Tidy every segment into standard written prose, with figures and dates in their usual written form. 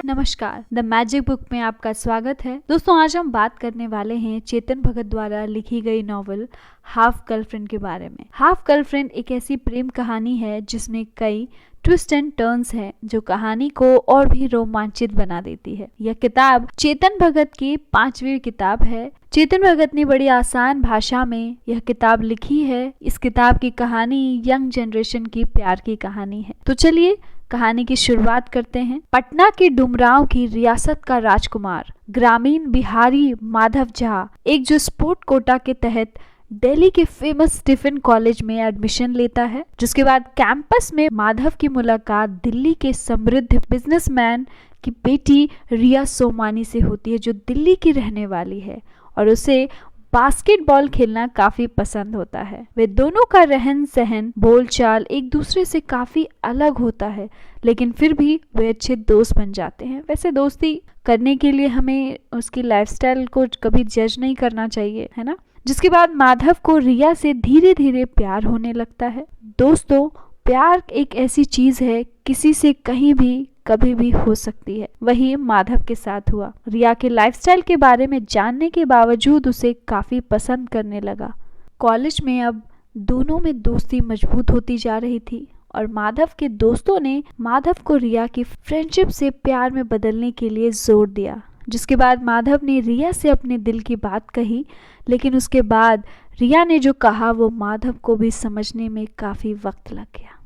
नमस्कार, the magic book में आपका स्वागत है। दोस्तों, आज हम बात करने वाले हैं चेतन भगत द्वारा लिखी गई नॉवल हाफ गर्लफ्रेंड के बारे में। हाफ गर्लफ्रेंड एक ऐसी प्रेम कहानी है जिसमें कई ट्विस्ट एंड टर्न्स हैं जो कहानी को और भी रोमांचित बना देती है। यह किताब चेतन भगत की 5वीं किताब है। चेतन भगत ने बड़ी आसान भाषा में यह किताब लिखी है। इस किताब की कहानी यंग जनरेशन की प्यार की कहानी है। तो चलिए कहानी की शुरुआत करते हैं। पटना के डुमरांव की रियासत का राजकुमार ग्रामीण बिहारी माधव झा एक जो स्पोर्ट कोटा के तहत दिल्ली के फेमस स्टीफन कॉलेज में एडमिशन लेता है, जिसके बाद कैंपस में माधव की मुलाकात दिल्ली के समृद्ध बिजनेसमैन की बेटी रिया सोमानी से होती है, जो दिल्ली की रहने वाली है और उसे बास्केटबॉल खेलना काफी पसंद होता है। वे दोनों का रहन सहन बोलचाल एक दूसरे से काफी अलग होता है, लेकिन फिर भी वे अच्छे दोस्त बन जाते हैं। वैसे दोस्ती करने के लिए हमें उसकी लाइफस्टाइल को कभी जज नहीं करना चाहिए, है ना। जिसके बाद माधव को रिया से धीरे धीरे प्यार होने लगता है। दोस्तों, प्यार एक ऐसी चीज है, किसी से कहीं भी कभी भी हो सकती है। वही माधव के साथ हुआ। रिया के लाइफस्टाइल के बारे में जानने के बावजूद उसे काफी पसंद करने लगा। कॉलेज में अब दोनों में दोस्ती मजबूत होती जा रही थी और माधव के दोस्तों ने माधव को रिया की फ्रेंडशिप से प्यार में बदलने के लिए जोर दिया। जिसके बाद माधव ने रिया से अपने दिल की बात कही, लेकिन उसके बाद रिया ने जो कहा वो माधव को भी समझने में काफी वक्त लग गया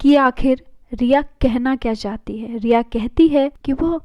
कि आखिर रिया कहना क्या चाहती है। रिया कहती है कि वो,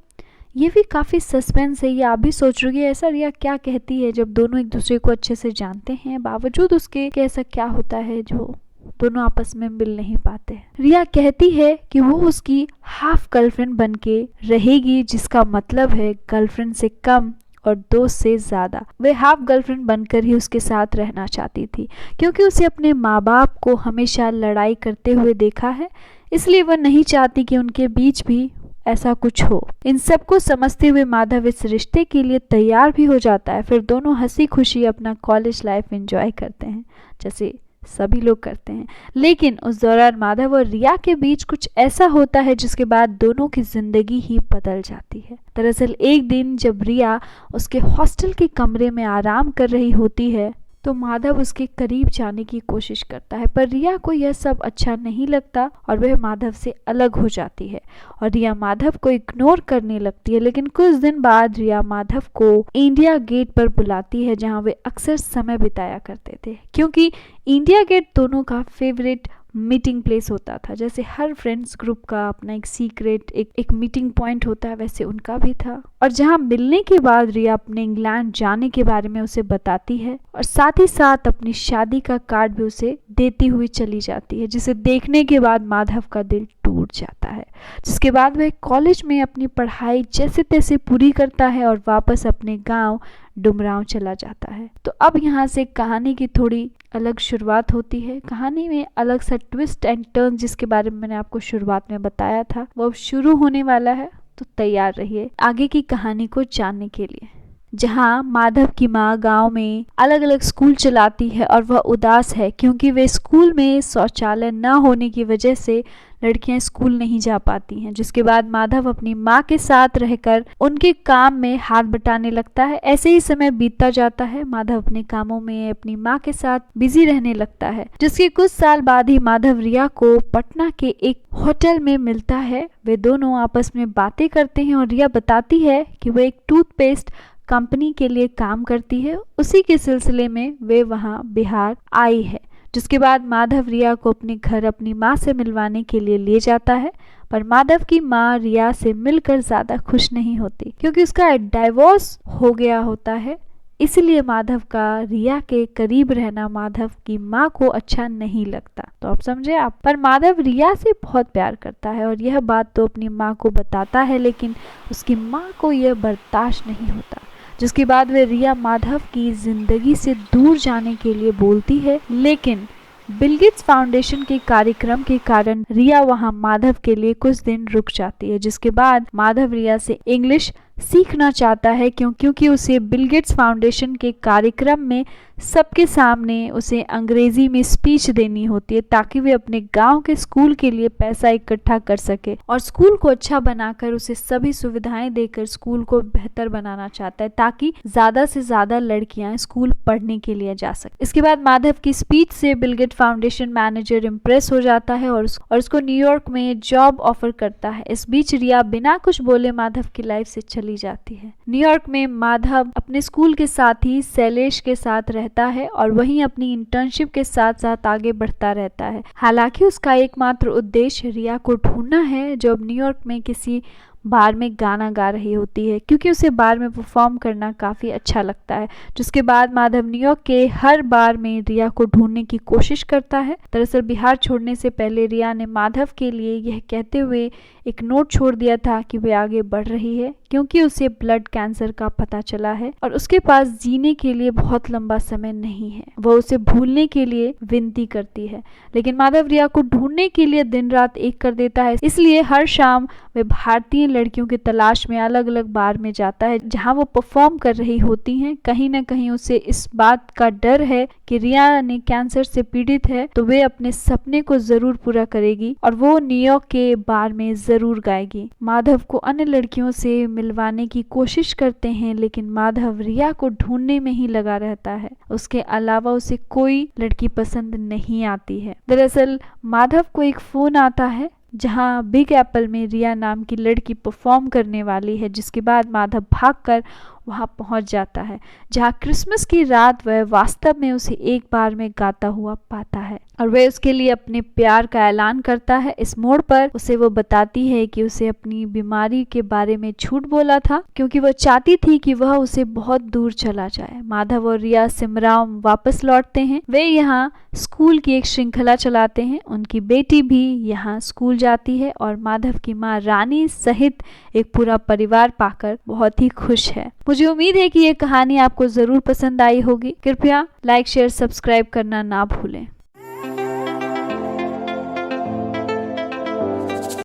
ये भी काफी सस्पेंस है। ये आप भी सोच रही है ऐसा रिया क्या कहती है जब दोनों एक दूसरे को अच्छे से जानते हैं, बावजूद उसके कि ऐसा क्या होता है जो दोनों आपस में मिल नहीं पाते। रिया कहती है कि वो उसकी हाफ गर्लफ्रेंड बनके रहेगी, जिसका मतलब है गर्लफ्रेंड से कम और दोस्त से ज्यादा। वे हाफ गर्लफ्रेंड बनकर ही उसके साथ रहना चाहती थी, क्योंकि उसे अपने माँ बाप को हमेशा लड़ाई करते हुए देखा है, इसलिए वह नहीं चाहती कि उनके बीच भी ऐसा कुछ हो। इन सब को समझते हुए माधव इस रिश्ते के लिए तैयार भी हो जाता है। फिर दोनों हंसी खुशी अपना कॉलेज लाइफ एंजॉय करते हैं, जैसे सभी लोग करते हैं। लेकिन उस दौरान माधव और रिया के बीच कुछ ऐसा होता है जिसके बाद दोनों की जिंदगी ही बदल जाती है। दरअसल एक दिन जब रिया उसके हॉस्टल के कमरे में आराम कर रही होती है तो माधव उसके करीब जाने की कोशिश करता है, पर रिया को यह सब अच्छा नहीं लगता और वह माधव से अलग हो जाती है और रिया माधव को इग्नोर करने लगती है। लेकिन कुछ दिन बाद रिया माधव को इंडिया गेट पर बुलाती है, जहां वे अक्सर समय बिताया करते थे, क्योंकि इंडिया गेट दोनों का फेवरेट मीटिंग प्लेस होता था। जैसे हर फ्रेंड्स ग्रुप का अपना एक सीक्रेट एक मीटिंग पॉइंट होता है, वैसे उनका भी था। और जहां मिलने के बाद रिया अपने इंग्लैंड जाने के बारे में उसे बताती है और साथ ही साथ अपनी शादी का कार्ड भी उसे देती हुई चली जाती है, जिसे देखने के बाद माधव का दिल टूट जाता है। जिसके बाद वह कॉलेज में अपनी पढ़ाई जैसे तैसे पूरी करता है और वापस अपने गांव डुमरांव चला जाता है। तो अब यहाँ से कहानी की थोड़ी अलग शुरुआत होती है। कहानी में अलग सा ट्विस्ट एंड टर्न, जिसके बारे में मैंने आपको शुरुआत में बताया था, वो अब शुरू होने वाला है। तो तैयार रहिए आगे की कहानी को जानने के लिए। जहाँ माधव की माँ गांव में अलग अलग स्कूल चलाती है और वह उदास है, क्योंकि वे स्कूल में शौचालय न होने की वजह से लड़कियां स्कूल नहीं जा पाती हैं। जिसके बाद माधव अपनी माँ के साथ रहकर उनके काम में हाथ बटाने लगता है। ऐसे ही समय बीतता जाता है। माधव अपने कामों में अपनी माँ के साथ बिजी रहने लगता है। जिसके कुछ साल बाद ही माधव रिया को पटना के एक होटल में मिलता है। वे दोनों आपस में बातें करते हैं और रिया बताती है कि वह एक टूथपेस्ट कंपनी के लिए काम करती है। उसी के सिलसिले में वे वहां बिहार आई है। जिसके बाद माधव रिया को अपने घर अपनी माँ से मिलवाने के लिए ले जाता है, पर माधव की माँ रिया से मिलकर ज्यादा खुश नहीं होती, क्योंकि उसका डाइवोर्स हो गया होता है। इसलिए माधव का रिया के करीब रहना माधव की माँ को अच्छा नहीं लगता। तो आप समझे आप। पर माधव रिया से बहुत प्यार करता है और यह बात तो अपनी माँ को बताता है, लेकिन उसकी माँ को यह बर्दाश्त नहीं होता। जिसके बाद वे रिया माधव की जिंदगी से दूर जाने के लिए बोलती है, लेकिन बिल गेट्स फाउंडेशन के कार्यक्रम के कारण रिया वहां माधव के लिए कुछ दिन रुक जाती है। जिसके बाद माधव रिया से इंग्लिश सीखना चाहता है क्योंकि उसे बिल गेट्स फाउंडेशन के कार्यक्रम में सबके सामने उसे अंग्रेजी में स्पीच देनी होती है ताकि वे अपने गांव के स्कूल के लिए पैसा इकट्ठा कर सके और स्कूल को अच्छा बनाकर उसे सभी सुविधाएं देकर स्कूल को बेहतर बनाना चाहता है ताकि ज्यादा से ज्यादा लड़कियां स्कूल पढ़ने के लिए जा सके। इसके बाद माधव की स्पीच से Bill Gate foundation manager impress हो जाता है और उसको न्यूयॉर्क में जॉब ऑफर करता है। इस बीच रिया बिना कुछ बोले माधव की लाइफ से चली जाती है। न्यूयॉर्क में माधव अपने स्कूल के साथी शैलेश के साथ रहता है और वहीं अपनी इंटर्नशिप के साथ साथ आगे बढ़ता रहता है। हालांकि उसका एकमात्र उद्देश्य रिया को ढूंढना है जो अब न्यूयॉर्क में किसी बार में गाना गा रही होती है क्योंकि उसे बार में परफॉर्म करना काफ़ी अच्छा लगता है। जिसके बाद माधव न्यूयॉर्क के हर बार में रिया को ढूंढने की कोशिश करता है। दरअसल बिहार छोड़ने से पहले रिया ने माधव के लिए यह कहते हुए एक नोट छोड़ दिया था कि वे आगे बढ़ रही है क्योंकि उसे ब्लड कैंसर का पता चला है और उसके पास जीने के लिए बहुत लंबा समय नहीं है। वह उसे भूलने के लिए विनती करती है, लेकिन माधव रिया को ढूंढने के लिए दिन रात एक कर देता है। इसलिए हर शाम वे भारतीय लड़कियों की तलाश में अलग अलग बार में जाता है जहां वो परफॉर्म कर रही होती हैं। कहीं ना कहीं उसे इस बात का डर है कि रिया ने कैंसर से पीड़ित है तो वे अपने सपने को जरूर पूरा करेगी और वो न्यूयॉर्क के बार में जरूर गाएगी। माधव को अन्य लड़कियों से मिलवाने की कोशिश करते हैं लेकिन माधव रिया को ढूंढने में ही लगा रहता है। उसके अलावा उसे कोई लड़की पसंद नहीं आती है। दरअसल माधव को एक फोन आता है जहां बिग एप्पल में रिया नाम की लड़की परफॉर्म करने वाली है। जिसके बाद माधव भागकर वहां पहुंच जाता है जहां क्रिसमस की रात वह वास्तव में उसे एक बार में गाता हुआ पाता है और वह उसके लिए अपने प्यार का ऐलान करता है। इस मोड़ पर उसे वो बताती है कि उसे अपनी बीमारी के बारे में झूठ बोला था क्योंकि वह चाहती थी कि वह उसे बहुत दूर चला जाए। माधव और रिया सिमराव वापस लौटते हैं। वे यहाँ स्कूल की एक श्रृंखला चलाते हैं। उनकी बेटी भी यहाँ स्कूल जाती है और माधव की माँ रानी सहित एक पूरा परिवार पाकर बहुत ही खुश है। मुझे उम्मीद है कि ये कहानी आपको जरूर पसंद आई होगी। कृपया लाइक शेयर सब्सक्राइब करना ना भूलें।